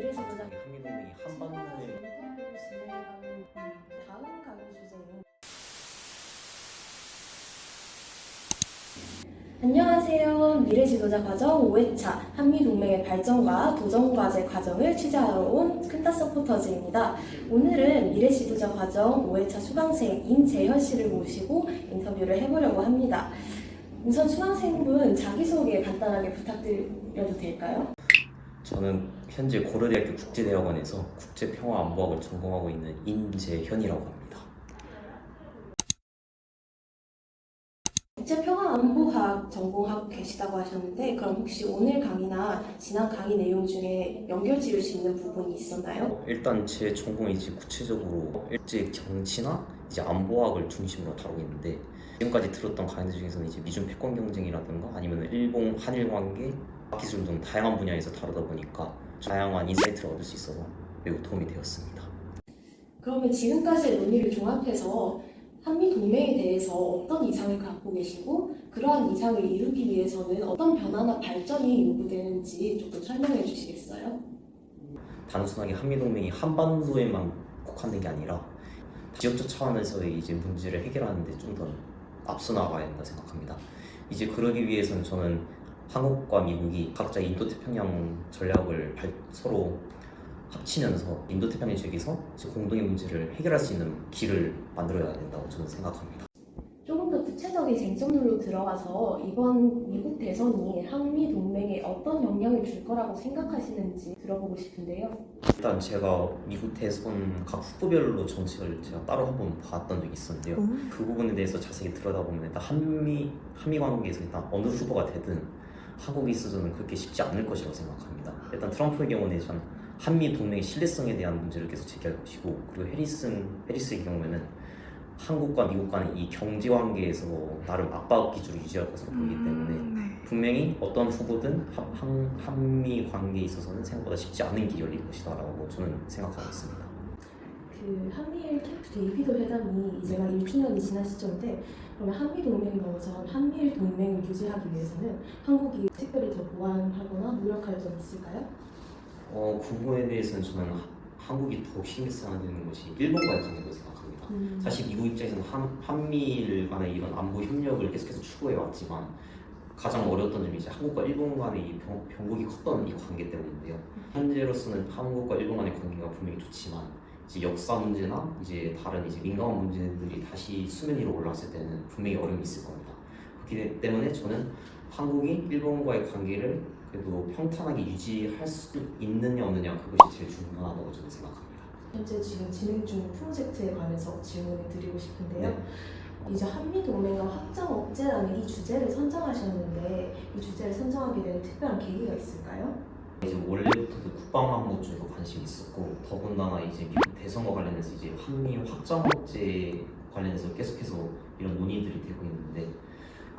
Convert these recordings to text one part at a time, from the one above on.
미래지도자 한미동맹이 한반도에 진행하는 다음 강의 주제는 안녕하세요. 미래지도자 과정 5회차 한미동맹의 발전과 도전과제 과정을 취재하러 온 큰따 서포터즈입니다. 오늘은 미래지도자 과정 5회차 수강생 임재현 씨를 모시고 인터뷰를 해보려고 합니다. 우선 수강생분 자기소개 간단하게 부탁드려도 될까요? 저는 현재 고려대학교 국제대학원에서 국제평화안보학을 전공하고 있는 임재현이라고 합니다. 국제평화안보학 전공하고 계시다고 하셨는데 그럼 혹시 오늘 강의나 지난 강의 내용 중에 연결 지을 수 있는 부분이 있었나요? 일단 제 전공이 이제 구체적으로 일제 정치나 이제 안보학을 중심으로 다루고 있는데 지금까지 들었던 강의들 중에서는 이제 미중 패권 경쟁이라든가 아니면 일본 한일 관계 기술 등 다양한 분야에서 다루다 보니까 다양한 인사이트를 얻을 수 있어서 매우 도움이 되었습니다. 그러면 지금까지의 논의를 종합해서 한미동맹에 대해서 어떤 이상을 갖고 계시고 그러한 이상을 이루기 위해서는 어떤 변화나 발전이 요구되는지 조금 설명해 주시겠어요? 단순하게 한미동맹이 한반도에만 국한된 게 아니라 지역적 차원에서의 이제 문제를 해결하는 데 좀 더 앞서 나가야 된다 생각합니다. 이제 그러기 위해서는 저는 한국과 미국이 각자 인도태평양 전략을 서로 합치면서 인도태평양 지역에서 공동의 문제를 해결할 수 있는 길을 만들어야 된다고 저는 생각합니다. 조금 더 구체적인 쟁점들로 들어가서 이번 미국 대선이 한미 동맹에 어떤 영향을 줄 거라고 생각하시는지 들어보고 싶은데요. 일단 제가 미국 대선 각 후보별로 정책을 제가 따로 한번 봤던 적이 있었는데요. 그 부분에 대해서 자세히 들여다보면 일단 한미 관계에서 일단 어느 후보가 되든 한국에 있어서는 그렇게 쉽지 않을 것이라고 생각합니다. 일단 트럼프의 경우는 전 한미 동맹의 신뢰성에 대한 문제를 계속 제기할 것이고, 그리고 해리스의 경우에는 한국과 미국 간의 이 경제 관계에서 나름 압박 기조를 유지할 것으로 보이기 때문에 분명히 어떤 후보든 한미 관계에 있어서는 생각보다 쉽지 않은 길이 열릴 것이다라고 저는 생각하고 있습니다. 그 한미일 캠프 데이비드 회담이 이제 막 1주년이 지난 시점인데 그러면 한미 동맹이 우선 한미일 동맹을 유지하기 위해서는 한국이 특별히 더 보완하거나 노력할 점 있을까요? 그 부분에 대해서는 저는 한국이 더욱 신경 써야 되는 것이 일본과의 관계라고 생각합니다. 사실 미국 입장에서는 한미일 간의 이런 안보 협력을 계속해서 추구해 왔지만 가장 어려웠던 점이 이제 한국과 일본 간의 이 병국이 컸던 이 관계 때문인데요. 현재로서는 한국과 일본 간의 관계가 분명히 좋지만 이제 역사 문제나 이제 다른 이제 민감한 문제들이 다시 수면 위로 올라왔을 때는 분명히 어려움이 있을 겁니다. 그렇기 때문에 저는 한국이 일본과의 관계를 그래도 평탄하게 유지할 수 있느냐 없느냐 그것이 제일 중요하다고 저는 생각합니다. 현재 지금 진행 중인 프로젝트에 관해서 질문을 드리고 싶은데요. 네. 이제 한미동맹과 확장 억제라는 이 주제를 선정하셨는데 이 주제를 선정하게 된 특별한 계기가 있을까요? 이제 원래부터도 국방안보 쪽에도 관심이 있었고 더군다나 이제 미국 대선과 관련해서 이제 한미 확장 억제 관련해서 계속해서 이런 논의들이 되고 있는데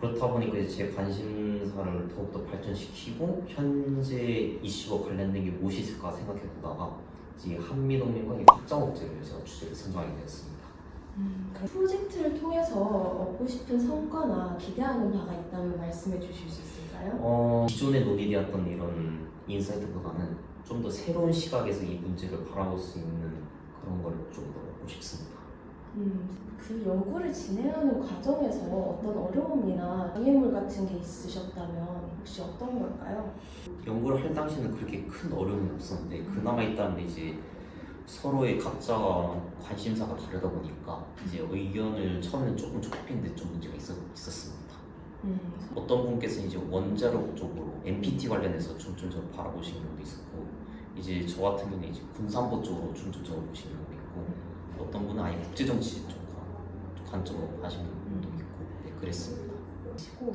그렇다 보니까 이제 제 관심사를 더욱더 발전시키고 현재 이슈와 관련된 게 무엇이 있을까 생각해 보다가 이제 한미동맹과 이 확장 억제를 제가 주제를 선정하게 되었습니다. 프로젝트를 통해서 얻고 싶은 성과나 기대하는 바가 있다면 말씀해 주실 수 있을까요? 기존에 논의되었던 이런 인사이트보다는 좀 더 새로운 시각에서 이 문제를 바라볼 수 있는 그런 거를 좀 더 얻고 싶습니다. 그 연구를 진행하는 과정에서 어떤 어려움이나 장애물 같은 게 있으셨다면 혹시 어떤 걸까요? 연구를 할 당시에는 그렇게 큰 어려움은 없었는데 그나마 있다는 게 이제 서로의 각자가 관심사가 다르다 보니까 이제 의견을 처음에는 조금 좁히는데 좀 문제가 있었습니다. 어떤 분께서 이제 원자력 쪽으로 NPT 관련해서 중점적으로 바라보신 경우도 있었고 이제 저 같은 경우는 이제 군사안보 쪽으로 중점적으로 보신 경우도 있고 어떤 분은 아예 국제정치 쪽 관점으로 하시는 분도 있고 네, 그랬습니다.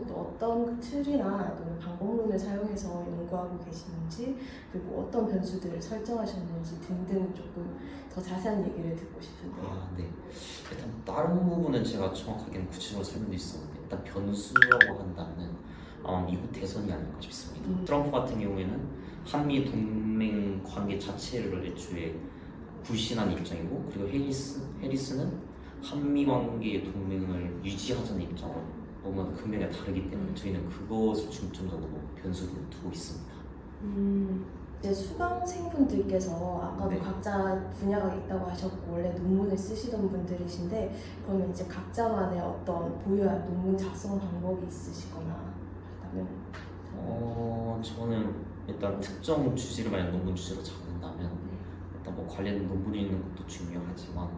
또 어떤 틀이나 또는 방법론을 사용해서 연구하고 계시는지 그리고 어떤 변수들을 설정하셨는지 등등 조금 더 자세한 얘기를 듣고 싶은데요. 네. 일단 다른 부분은 제가 정확하게는 구체적으로 설명드릴 수 없는데 일단 변수라고 한다면 아마 미국 대선이 아닐까 싶습니다. 트럼프 같은 경우에는 한미 동맹 관계 자체를 애초에 불신한 입장이고 그리고 해리스는 한미 관계의 동맹을 유지하자는 입장은 너무나도 극명히 다르기 때문에 저희는 그것을 중점적으로 변수로 두고 있습니다. 이제 수강생분들께서 아까도 네. 각자 분야가 있다고 하셨고 원래 논문을 쓰시던 분들이신데 그러면 이제 각자만의 어떤 보유한 논문 작성 방법이 있으시거나 그렇다면 저는 일단 특정 주제를 만약 논문 주제로 잡는다면 일단 뭐 관련 논문이 있는 것도 중요하지만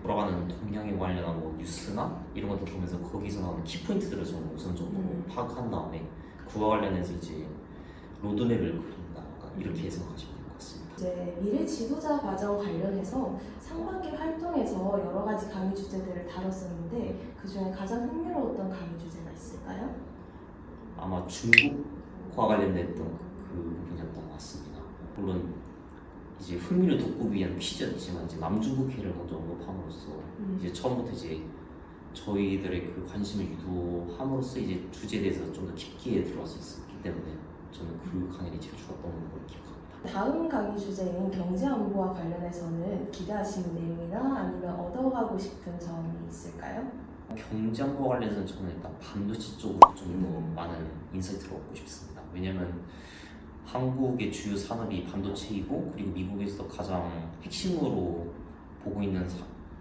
돌아가는 동향에 관련한 뭐 뉴스나 이런 것들 보면서 거기서 나오는 키포인트들을 저는 우선적으로 파악한 다음에 그와 관련해서 이제 로드맵을 그린다 이렇게 생각하시면 될 것 같습니다. 이제 미래 지도자 과정 관련해서 상반기 활동에서 여러 가지 강의 주제들을 다뤘었는데 그 중에 가장 흥미로웠던 강의 주제가 있을까요? 아마 중국과 관련됐던 그 부분이었던 것 같습니다. 물론 이제 흥미를 돋구기 위한 퀴즈는 있지만 이제 남중국해를 먼저 언급함으로써 이제 처음부터 이제 저희들의 그 관심을 유도함으로써 이제 주제에 대해서 좀 더 깊게 들어갈 수 있었기 때문에 저는 그 강연이 제일 좋았던 걸 기억합니다. 다음 강의 주제인 경제 안보와 관련해서는 기대하시는 내용이나 아니면 얻어가고 싶은 점이 있을까요? 경제안보와 관련해서는 저는 일단 반도체 쪽으로 좀 더 많은 인사이트를 얻고 싶습니다. 왜냐면 한국의 주요 산업이 반도체이고 그리고 미국에서도 가장 핵심으로 보고 있는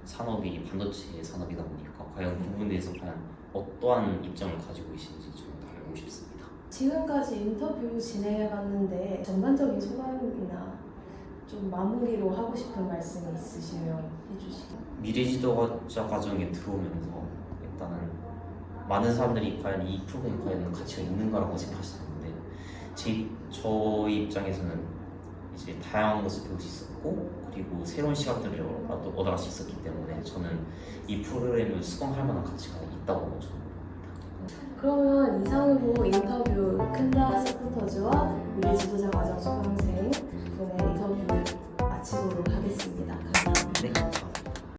산업이 반도체 산업이다 보니까 과연 그 부분에 대해서 과연 어떠한 입장을 가지고 계신지 좀 더 알고 싶습니다. 지금까지 인터뷰 진행해봤는데 전반적인 소감이나 좀 마무리로 하고 싶은 말씀이 있으시면 해주시죠. 미래지도자 과정에 들어오면서 일단은 많은 사람들이 과연 이 프로그램이 과연 가치가 있는가라고 생각할 수 있는데 저 입장에서는 이제 다양한 것을 배울 수 있었고 그리고 새로운 시각들을 얻어갈 수 있었기 때문에 저는 이 프로그램을 수강할 만한 가치가 있다고 저는 봅니다. 그러면 이상으로 인터뷰 큰다 서포터즈와 미래 지도자 과정 수강